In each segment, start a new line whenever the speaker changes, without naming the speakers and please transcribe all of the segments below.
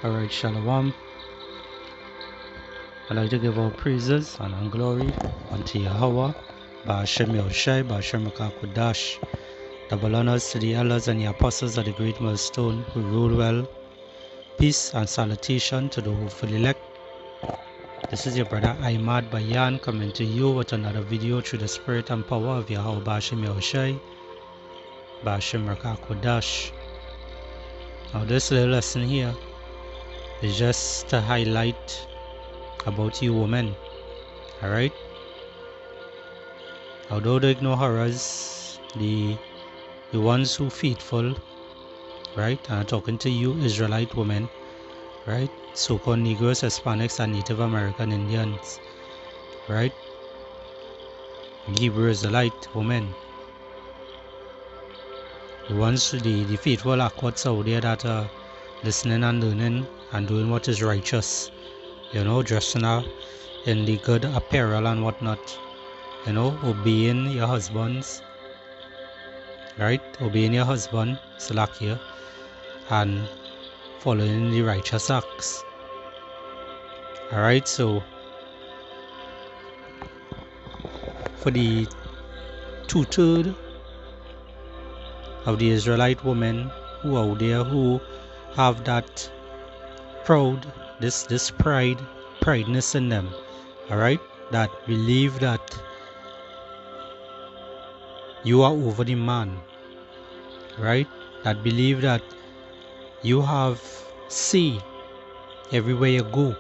Alright, Shalom. I'd like to give all praises and glory unto Yahweh, Ba'ashem Yahushai, Ba'ashem Makakudash. Double honors to the elders and the apostles of the great millstone who rule well. Peace and salutation to the hopeful elect. This is your brother Ahmad Bayan coming to you with another video through the spirit and power of Yahweh Ba'ashem Yahushai, Ba'ashem Makakudash. Now this little lesson here is just to highlight about you women. Alright? Although they ignore us, the ones who faithful, right? And I'm talking to you Israelite women, right? So-called Negroes, Hispanics, and Native American Indians, right? Hebrew Israelite women. The ones, the faithful Akkots out there that are listening and learning and doing what is righteous, you know, dressing up in the good apparel and whatnot, you know, obeying your husbands, right? Obeying your husband, Salakia, and following the righteous acts. Alright, so for the 2/3 of the Israelite women who are out there who have that proud, this prideness in them, alright, that believe that you are over the man, right? That believe that you have say everywhere you go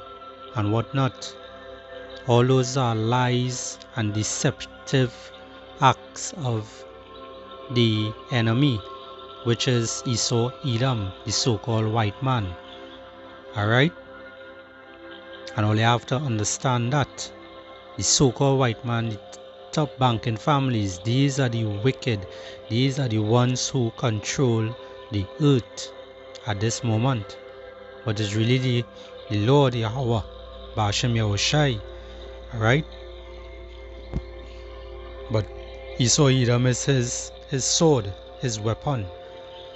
and whatnot. All those are lies and deceptive acts of the enemy, which is Esau Edom, the so-called white man. Alright? And all you have to understand that the so-called white man, the top banking families, these are the wicked. These are the ones who control the earth at this moment. But it's really the Lord Yahweh, Ba'ashem Yahushai. Alright? But Esau Edom is his sword, his weapon,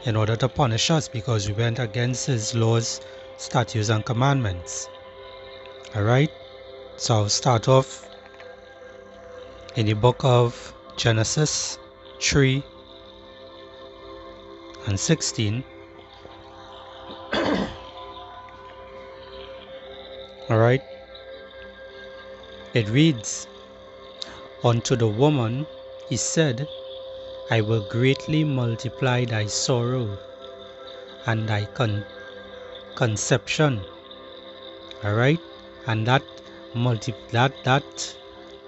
in order to punish us because we went against his laws, statutes, and commandments. Alright? So I'll start off in the book of Genesis 3 and 16. Alright? It reads, "Unto the woman he said, I will greatly multiply thy sorrow and thy conception." Alright? And that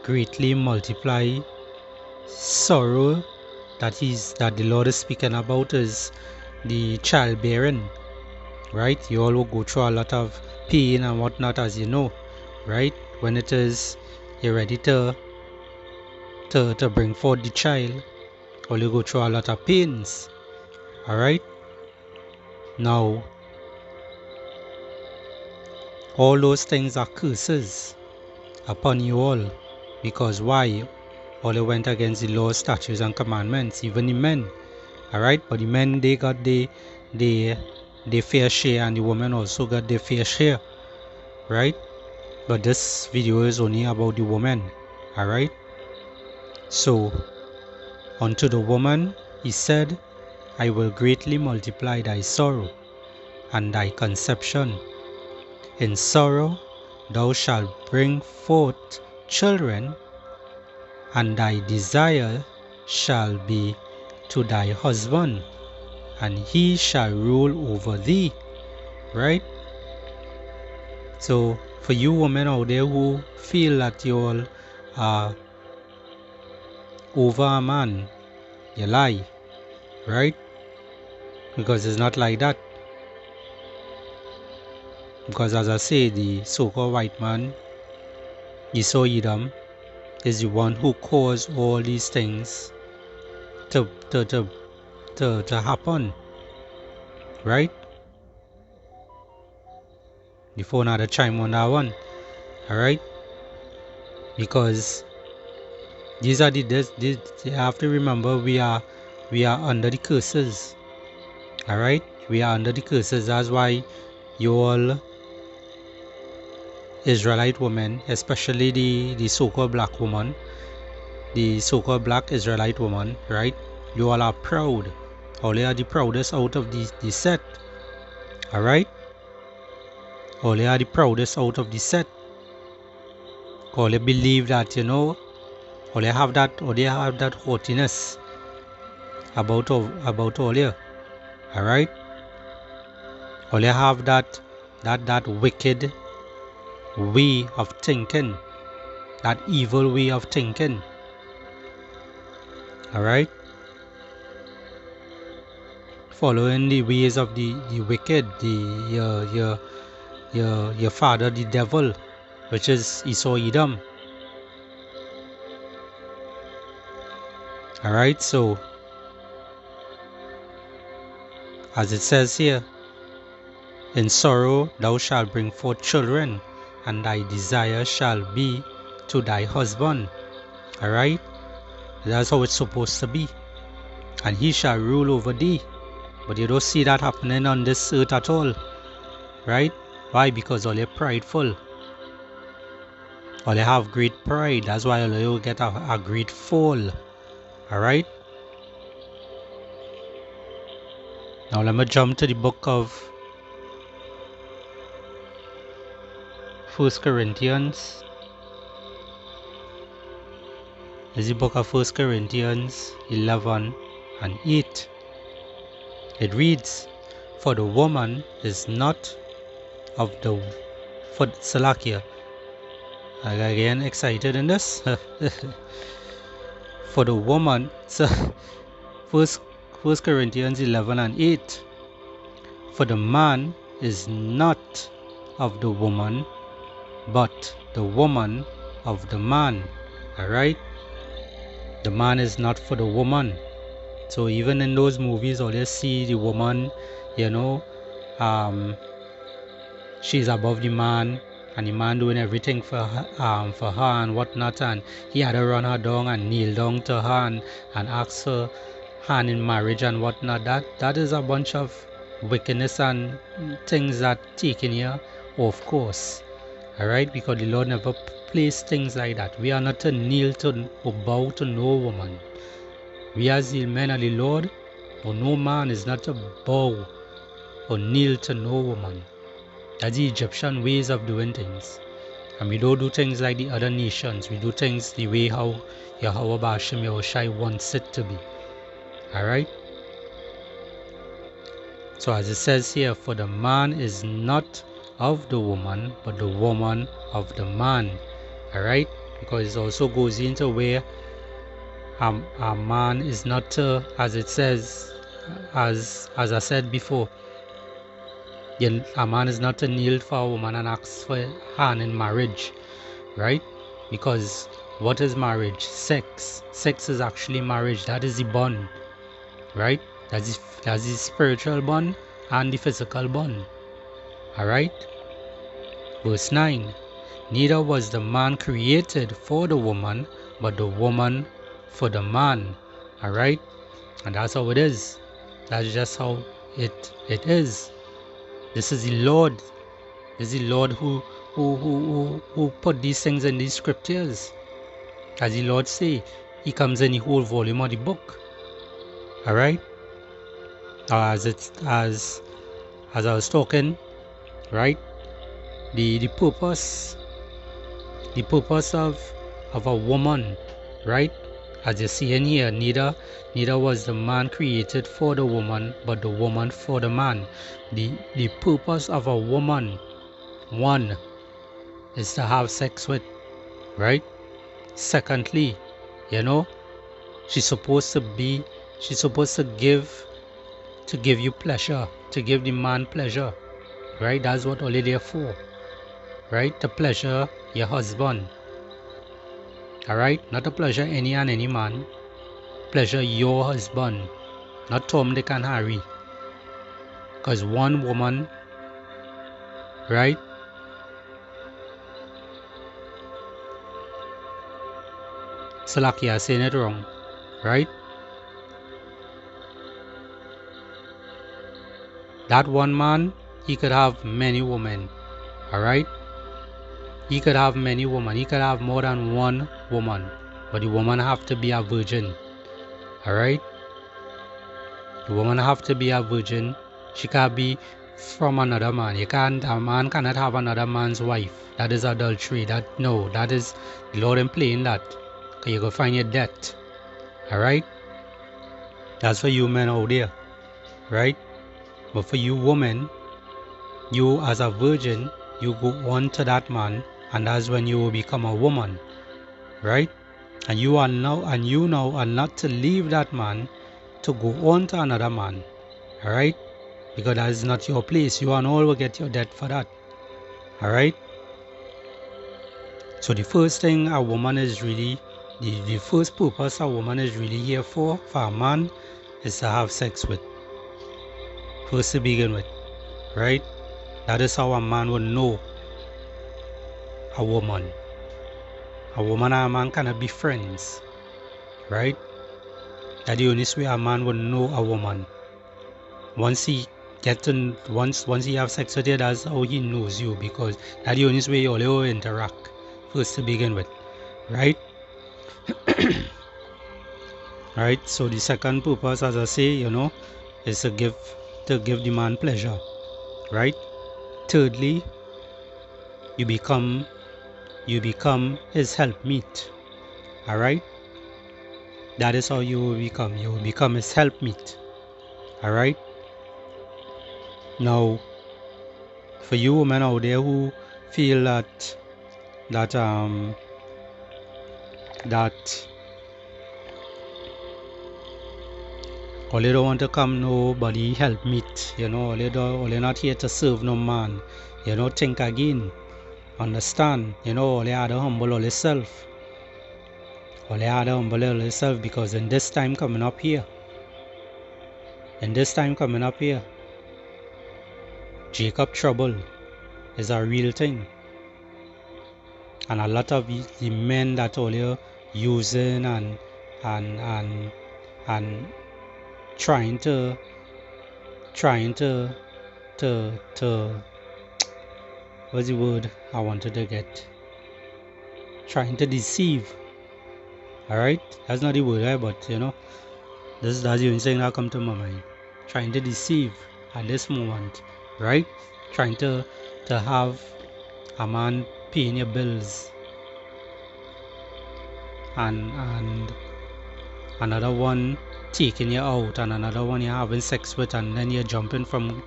greatly multiply sorrow that the Lord is speaking about is the childbearing. Right? You all will go through a lot of pain and whatnot, as you know, right? When it is you're ready to bring forth the child, or you go through a lot of pains. Alright? Now, all those things are curses upon you all. Because why? All you went against the laws, statutes, and commandments, even the men. Alright? But the men, they got their fair share, and the women also got their fair share. Right? But this video is only about the woman. Alright? So, unto the woman he said, I will greatly multiply thy sorrow and thy conception. In sorrow thou shalt bring forth children, and thy desire shall be to thy husband, and he shall rule over thee. Right? So for you women out there who feel that you all are over a man, you lie. Right? Because it's not like that. Because as I say, the so-called white man, Esau Edom, is the one who caused all these things to happen. Right? The phone had a chime on that one. Alright? Because these are you have to remember we are under the curses. Alright? We are under the curses. That's why you all Israelite women, especially the so-called black woman, the so-called black Israelite woman, right? You all are proud. All are the proudest out of the set. Alright? All are the proudest out of the set. All believe that, all they have that haughtiness about all here. Alright? All they have that wicked way of thinking, that evil way of thinking. Alright? Following the ways of the wicked, your father the devil, which is Esau Edom. Alright, so as it says here, in sorrow thou shalt bring forth children, and thy desire shall be to thy husband. Alright? That's how it's supposed to be. And he shall rule over thee. But you don't see that happening on this earth at all. Right? Why? Because all they're prideful. All they have great pride. That's why all you get a great fall. Alright? Now let me jump to the book of 1 Corinthians. This is the book of 1 Corinthians 11 and 8. It reads, for the woman is not of the... For Salakia. I got again excited in this. For the woman... So, 1 Corinthians 11 and 8. For the man is not of the woman, but the woman of the man. Alright? The man is not for the woman. So even in those movies, all you see the woman, she's above the man, and the man doing everything for her and whatnot, and he had to run her down and kneel down to her and ask her hand in marriage and whatnot. That is a bunch of wickedness and things that taken here off course. Alright, because the Lord never placed things like that. We are not to kneel to or bow to no woman. We as the men of the Lord, or no man is not to bow or kneel to no woman. That's the Egyptian ways of doing things. And we don't do things like the other nations. We do things the way how Yahweh Bashim Yahushai wants it to be. Alright? So as it says here, for the man is not of the woman, but the woman of the man. Alright? Because it also goes into where a man is not to, as it says, as I said before, a man is not to kneel for a woman and ask for hand in marriage, right? Because what is marriage? Sex. Sex is actually marriage. That is the bond, right? That's the spiritual bond and the physical bond. Alright? Verse 9. Neither was the man created for the woman, but the woman for the man. Alright? And that's how it is. That's just how it is. This is the Lord. This is the Lord who put these things in these scriptures. As the Lord say, He comes in the whole volume of the book. Alright? As I was talking, right? The purpose of a woman, right? As you see in here, neither was the man created for the woman, but the woman for the man. The purpose of a woman, one, is to have sex with, right? Secondly, she's supposed to give you pleasure, to give the man pleasure, right? That's what all there for, right? To pleasure your husband. Alright, not to pleasure any and any man. Pleasure your husband, not Tom, Dick and Harry. Because one woman, right? Salaki, I'm saying it wrong, right? That one man he could have many women. Alright? He could have many women. He could have more than one woman. But the woman have to be a virgin. Alright? The woman have to be a virgin. She can't be from another man. A man cannot have another man's wife. That is adultery. That is the Lord implying that. Because you go find your death. Alright? That's for you men out there. Right? But for you women, you as a virgin, you go on to that man, and that's when you will become a woman. Right? And you now are not to leave that man to go on to another man. Alright? Because that is not your place. You and all will get your death for that. Alright? So the first thing a woman is really, the first purpose a woman is really here for a man, is to have sex with. First to begin with. Right? That is how a man will know a woman. A woman and a man cannot be friends. Right? That's the only way a man will know a woman. Once he have sex with you, that's how he knows you, because that's the only way you all interact. First to begin with. Right? Right? So the second purpose, as I say, is to give the man pleasure. Right? Thirdly, you become his helpmeet. Alright? That is how you will become. You will become his helpmeet. Alright? Now, for you women out there who feel that or they don't want to come nobody helpmeet, or they're not here to serve no man, think again, understand, or they have to humble all yourself. Or they have to humble all yourself, because in this time coming up here, Jacob trouble is a real thing. And a lot of the men that all you're using and trying to what's the word I wanted to get? Trying to deceive. Alright? That's not the word, right? But that's the only thing that come to my mind. Trying to deceive at this moment. Right? Trying to have a man paying your bills, and another one taking you out, and another one you're having sex with, and then you're jumping from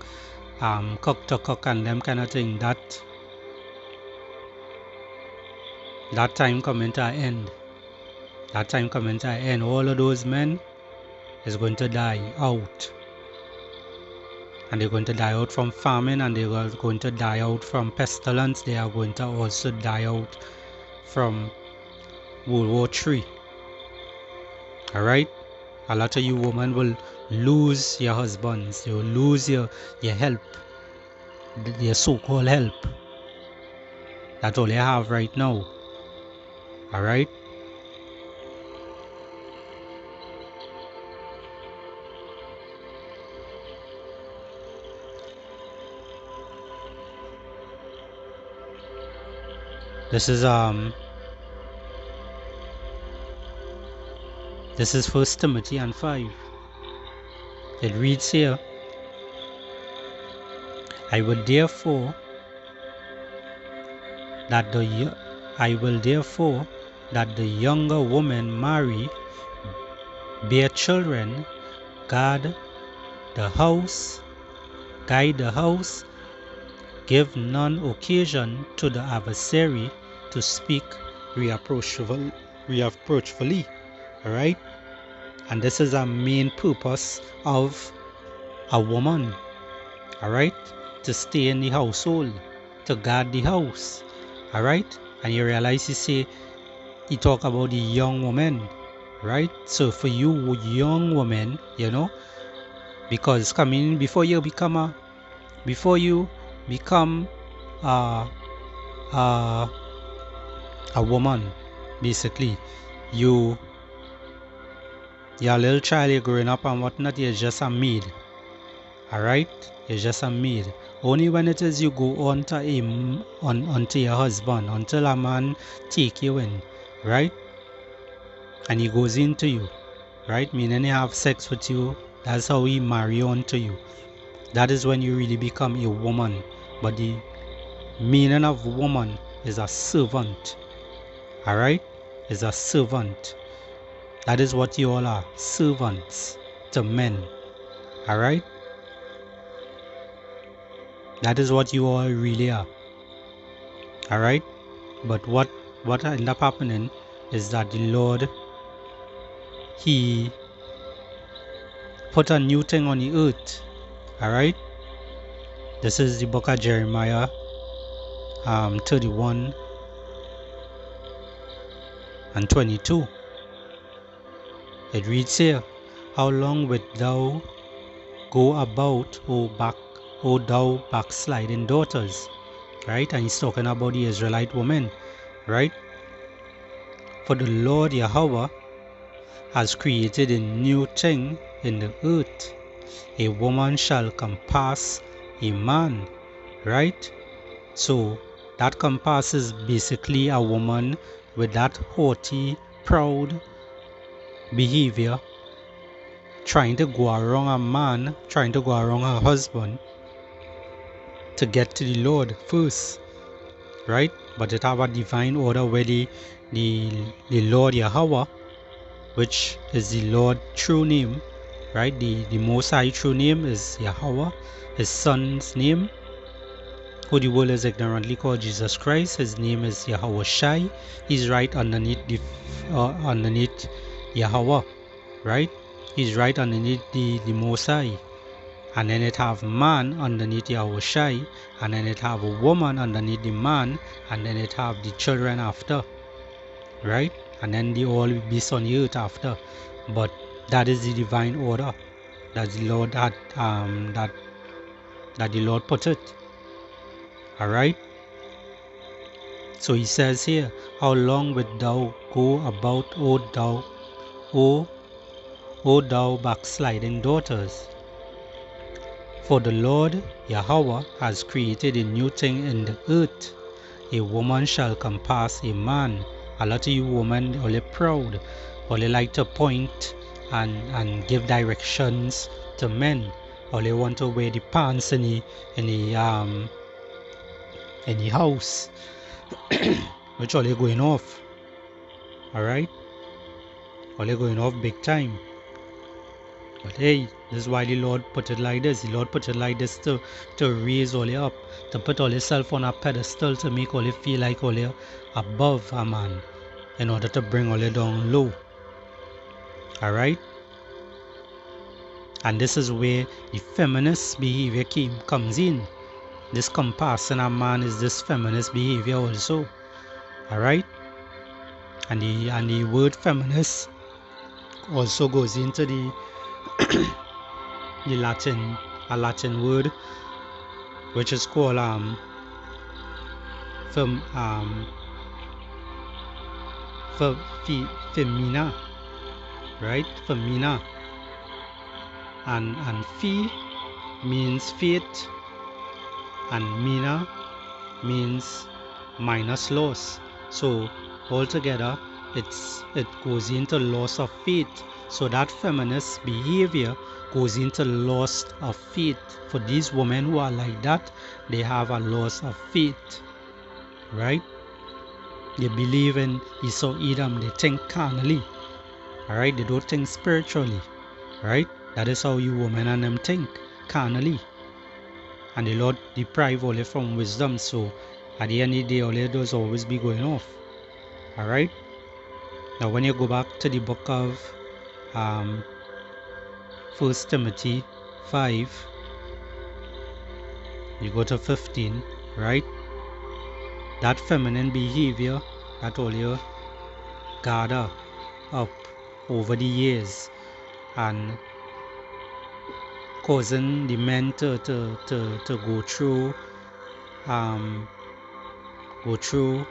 cock to cock and them kind of thing. That time coming to an end. That time coming to an end. All of those men is going to die out. And they're going to die out from famine, and they're going to die out from pestilence. They are going to also die out from World War III. Alright? A lot of you women will lose your husbands. You will lose your help. Your so-called help. That's all you have right now. Alright? This is 1 Timothy 5. It reads here, I will therefore that the younger women marry, bear children, guide the house, give none occasion to the adversary to speak reproachfully. Alright? And this is a main purpose of a woman. Alright? To stay in the household, to guard the house. Alright? And you realize he talk about the young woman. Right? So for you young women, because coming before you become a woman, basically, you're a little child, you're growing up and whatnot, you're just a maid. Alright? You're just a maid. Only when it is you go on to him, onto your husband, until a man take you in, right? And he goes into you, right? Meaning he have sex with you. That's how he marry on to you. That is when you really become a woman. But the meaning of woman is a servant. Alright? Is a servant. That is what you all are. Servants to men. Alright? That is what you all really are. Alright? But what ended up happening is that the Lord, He put a new thing on the earth. Alright? This is the book of Jeremiah 31 and 22. It reads here, how long wilt thou go about, O thou backsliding daughters? Right? And he's talking about the Israelite women. Right? For the Lord Yahweh has created a new thing in the earth. A woman shall compass a man. Right? So that compass is basically a woman with that haughty, proud behavior, trying to go around a man, trying to go around her husband to get to the Lord first, right? But it have a divine order where the Lord Yahweh, which is the Lord true name, right? The Most High true name is Yahweh. His Son's name, who the world is ignorantly called Jesus Christ, his name is Yahweh Shai. He's right underneath underneath Yahweh, right? He's right underneath the Most High. And then it have man underneath Yahweh Shai, and then it have a woman underneath the man, and then it have the children after, right? And then they all will be on the earth after. But that is the divine order that the Lord had that the Lord put it. Alright? So he says here, how long wilt thou go about, O thou backsliding daughters? For the Lord Yahweh has created a new thing in the earth. A woman shall compass a man. A lot of you women only proud, only like to point and give directions to men. Only want to wear the pants in the house, which only going off. Alright? Only going off big time. But hey, this is why the Lord put it like this. The Lord put it like this to raise all up, to put all yourself on a pedestal, to make all you feel like all you above a man, in order to bring all you down low. Alright? And this is where the feminist behavior comes in. This compassing a man is this feminist behavior also. Alright? And the word feminist also goes into the a Latin word which is called femina, right? Femina, and fe means faith, and mina means minus loss. So altogether it goes into loss of faith. So that feminist behavior goes into loss of faith. For these women who are like that, they have a loss of faith, right? They believe in Esau Edom, they think carnally, alright? They don't think spiritually, right? That is how you women and them think, carnally. And the Lord deprive all from wisdom, so at the end of the day, all it does always be going off, alright? Now when you go back to the book of 1 Timothy 5, you go to 15, right? That feminine behavior that all you gather up over the years and causing the men to go through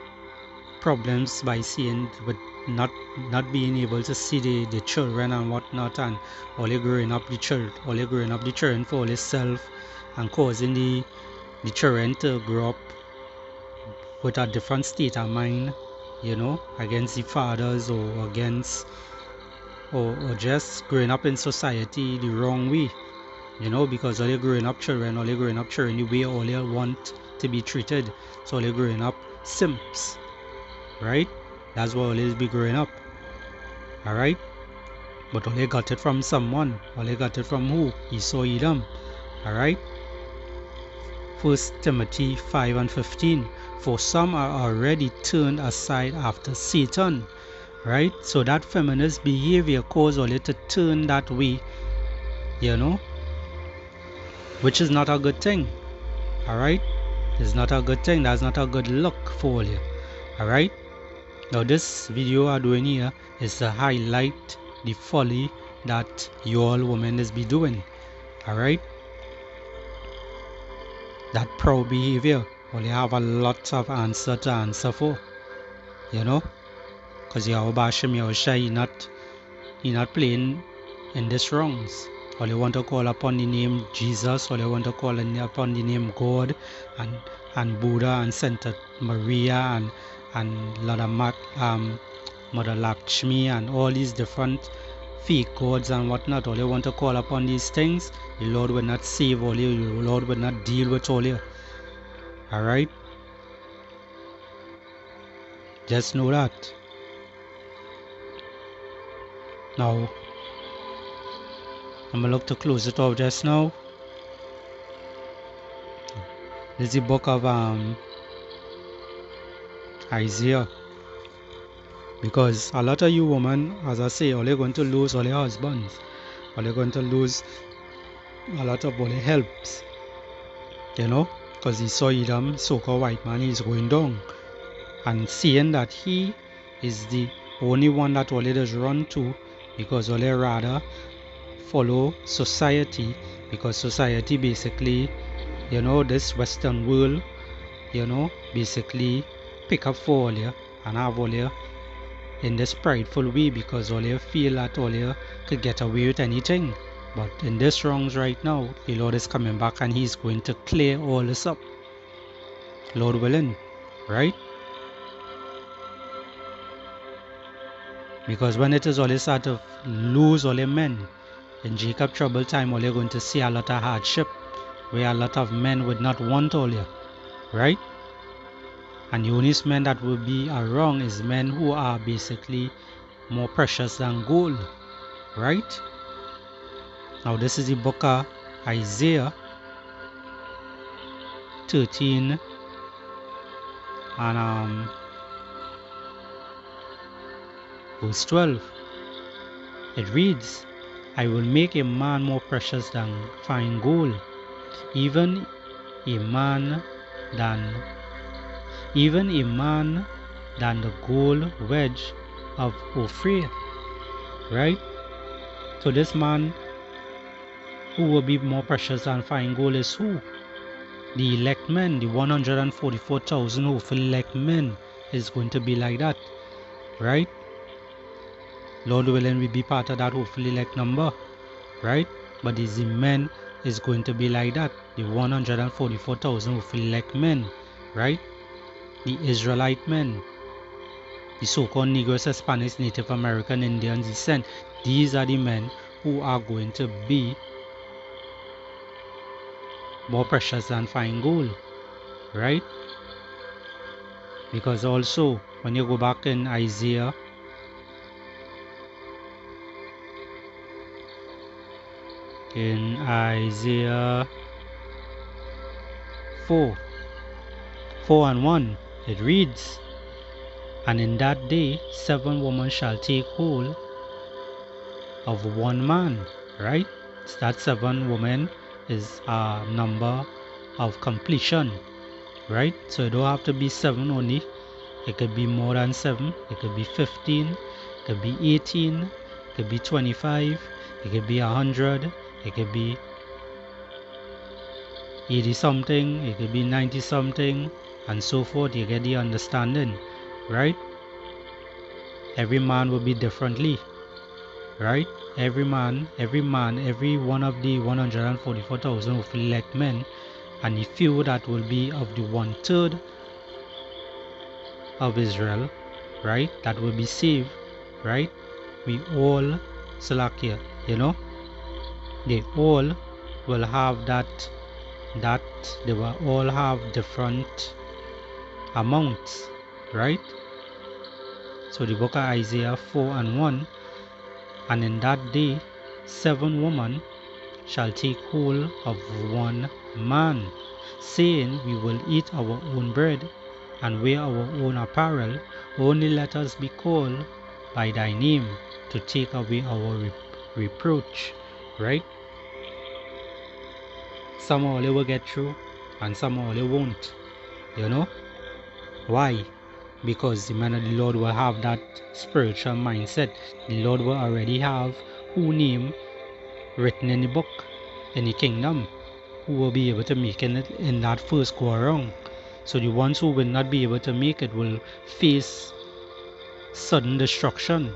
problems by seeing with not being able to see the children and whatnot, and only growing up the children for yourself, and causing the children to grow up with a different state of mind, against the fathers, or against, or just growing up in society the wrong way, because all you're growing up children the way all you want to be treated. So all you're growing up simps, right? That's what always be growing up, alright? But all you got it from someone. All you got it from who? Esau, Edom, alright? 1 Timothy 5:15. For some are already turned aside after Satan, right? So that feminist behavior causes all you to turn that way, which is not a good thing, alright? It's not a good thing. That's not a good look for you, alright? Now this video I'm doing here is to highlight the folly that you all women is be doing, alright? That proud behavior, well, you have a lot of answer to answer for, because Yahweh Bashim Yahushua, he not playing in this wrongs. All you want to call upon the name Jesus, all you want to call upon the name God, and Buddha, and Santa Maria, and Mother Lakshmi, and all these different fake gods and whatnot. All you want to call upon these things, the Lord will not save all you, the Lord will not deal with all you, alright? Just know that. Now I'm going to look to close it off just now. This is the book of Isaiah. Because a lot of you women, as I say, all you're going to lose all your husbands. All you're going to lose a lot of all your helps. Because he saw Edom, so-called white man, is going down. And seeing that he is the only one that all does run to, because all rather follow society, because society basically, this Western world, basically pick up for all you and have all you in this prideful way, because all you feel that all you could get away with anything. But in this wrongs right now, the Lord is coming back and he's going to clear all this up, Lord willing, right? Because when it is all you start to lose all your men, in Jacob trouble time, all you're going to see a lot of hardship, where a lot of men would not want all you, right? And the only men that will be around is men who are basically more precious than gold, right? Now this is the book of Isaiah 13 and verse 12. It reads, I will make a man more precious than fine gold, even a man than the gold wedge of Ophir, right? So this man who will be more precious than fine gold is who? The elect men, the 144,000 hopeful elect men is going to be like that, right? Lord willing, we be part of that hopefully elect number, right? But the men is going to be like that, the 144,000 hopefully elect men, right? The Israelite men, the so-called Negroes, Hispanics, Native American, Indian descent. These are the men who are going to be more precious than fine gold, right? Because also, when you go back in Isaiah, in Isaiah 4:1, it reads, and in that day 7 women shall take hold of one man, right? So that 7 women is a number of completion, right? So it don't have to be 7 only. It could be more than 7. It could be 15. It could be 18. It could be 25. It could be 100. It could be 80 something. It could be 90 something, and so forth. You get the understanding, right? every man will be differently, right? Every man, every one of the 144,000 will elect men, and the few that will be of the 1/3 of Israel, right? That will be saved, right? We all, Salakia, they all will have that they will all have different amounts, right? So the book of Isaiah 4:1, and in that day 7 women shall take hold of 1 man, saying, we will eat our own bread and wear our own apparel, only let us be called by thy name to take away our reproach, right? Somehow they will get through and somehow they won't, Why? Because the man of the Lord will have that spiritual mindset. The Lord will already have who name written in the book, in the kingdom, who will be able to make it in that first go around. So the ones who will not be able to make it will face sudden destruction,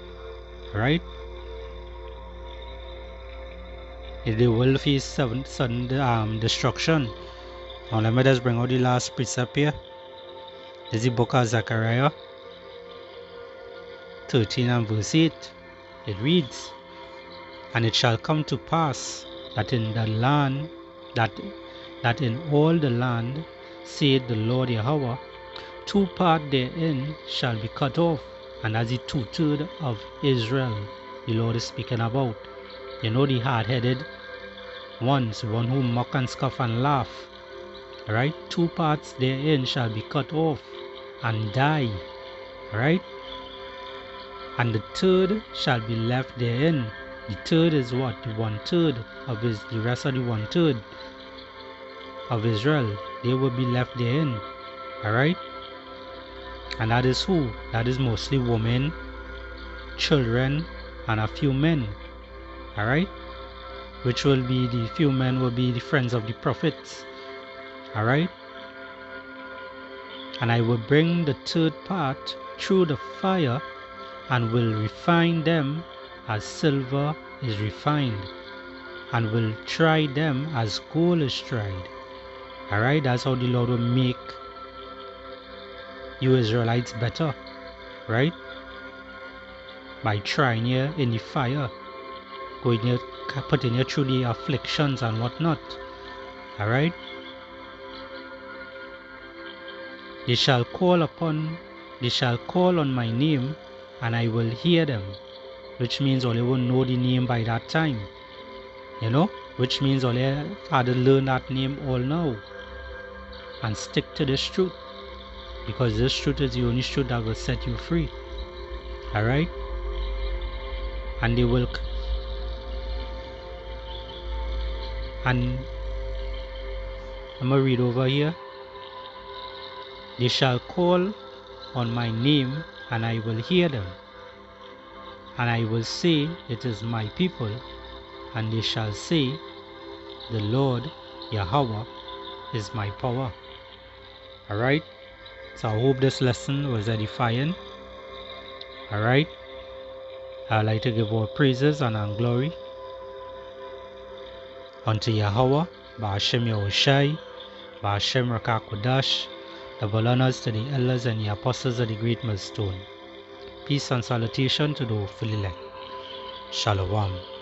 right? They will face sudden destruction. Now let me just bring out the last precept here. This is the book of Zechariah 13 and verse 8. It reads, and it shall come to pass that in the land, that in all the land, saith the Lord Yahweh, 2 parts therein shall be cut off, and as the 2/3 of Israel the Lord is speaking about. The hard-headed ones, one who mock and scoff and laugh, right? 2 parts therein shall be cut off and die, right? And the 1/3 shall be left therein. The 1/3 is what? The 1/3 of the rest of the 1/3 of Israel. They will be left therein. Alright? And that is who? That is mostly women, children, and a few men. Alright? Which will be the few men will be the friends of the prophets. Alright? And I will bring the 3rd part through the fire, and will refine them as silver is refined, and will try them as gold is tried. Alright, that's how the Lord will make you Israelites better, right? By trying you in the fire, putting you through the afflictions and whatnot. Alright? They shall call on my name, and I will hear them. Which means all they will know the name by that time. Which means all they had to learn that name all now. And stick to this truth. Because this truth is the only truth that will set you free. Alright? And they will... And I'm going to read over here. They shall call on my name, and I will hear them. And I will say, it is my people. And they shall say, the Lord Yahweh is my power. Alright? So I hope this lesson was edifying. Alright? I'd like to give all praises and all glory unto Yahweh, Ba'ashem Yahushai, Ba'ashem Rakakodash. Double honors to the elders and the apostles of the great millstone. Peace and salutation to the hopeful elect. Shalom.